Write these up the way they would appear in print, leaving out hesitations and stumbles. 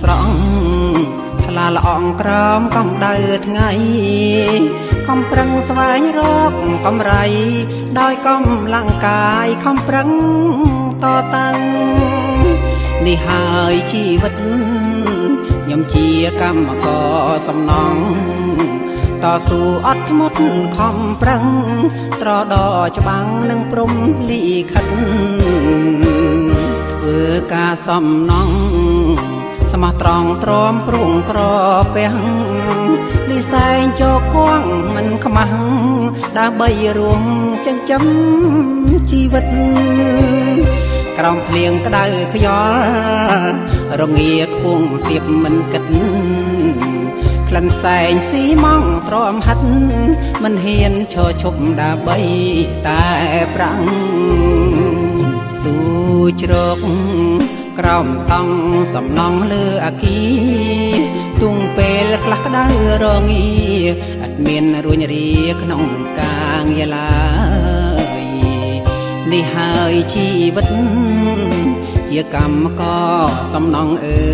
ស្រង់ថ្លាល្អងក្រោមកំដៅថ្ងៃខំប្រឹងស្វែងរកកំไรដោយកំលាំងកាយខំប្រឹងតតាំងនេះហើយជីវិតខ្ញុំជាកម្មករសំណងតស៊ូអត់ធ្មត់ខំប្រឹងត្រដច្បាំងនឹងព្រំលីខិតធ្វើការសំណងស្មោះត្រង់ទ្រាំព្រួងក្រពះលីសែងជោគគង់មិនខ្មាស់ដើម្បីរួមចិញ្ចឹមជីវិតក្រោមភ្លៀងក្តៅខ្យល់រងាខ្ពងទៀបមិនគិតក្លិនផ្សែងស៊ីម៉ងទ្រាំហិតមិនហ៊ានឈរឈប់ដើម្បីតែប្រាំងស៊ូជ្រកក្រោមតង់សំណងលើអាគីទុងពេលខ្លះក្តៅរងាអត់មានរួញរាក្នុងការងារឡើយនេះហើយជីវិតជាកម្មករសំណងអើ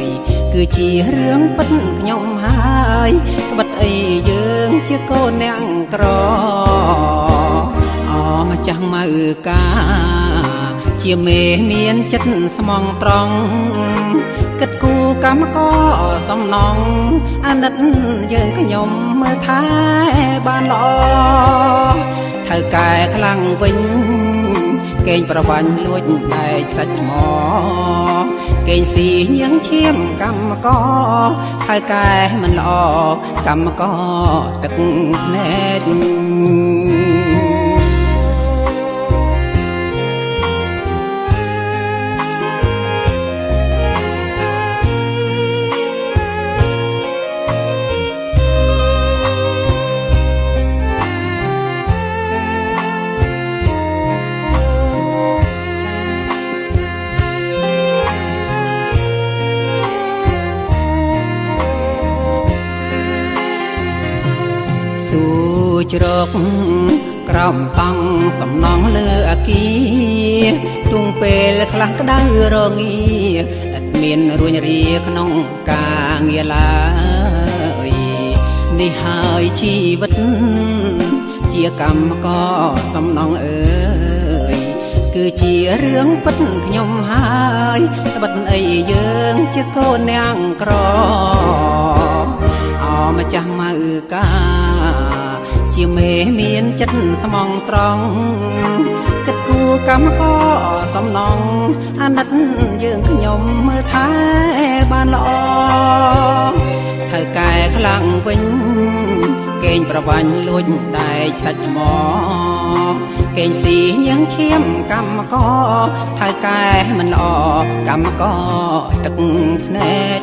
យគឺជារឿងពិតខ្ញុំហើយត្បិតអីយើងជាកូនអ្នកក្រអម្ចាស់ម៉ៅកាជាមេមានចិត្តស្មងត្រង់គិតគូកម្មករសំណងអាណិតយើងខ្ញុំមើលថែបានល្អថៅកែខ្លាំងវិញកេងប្រវាញ់លួចដែកសាច់ថ្មកេងស៊ីញៀងឈាមកម្មករថៅកែមិនល្អកម្មករទឹកភ្នែកស៊ូជ្រកក្រោមតង់សំណងលើអាគីទុងពេលខ្លះក្តៅរងាឥតមានរួញរាក្នុងការងារឡើយនេះហើយជីវិតជាកម្មករសំណងអើយគឺជារឿងពិតខ្ញុំហើយត្បិតអីយើងជាកូនអ្នកក្រអម្ចាស់ម៉ៅកាជាមេមានចិត្តស្មងត្រង់គិតគូកម្មករសំណងអាណិតយើងខ្ញុំមើលថែបានល្អថៅកែខ្លាំងវិញកេងប្រវាញ់លួចដែកសាច់ថ្មកេងស៊ីញៀងឈាមកម្មករថៅកែមិនល្អកម្មករទឹកភ្នែក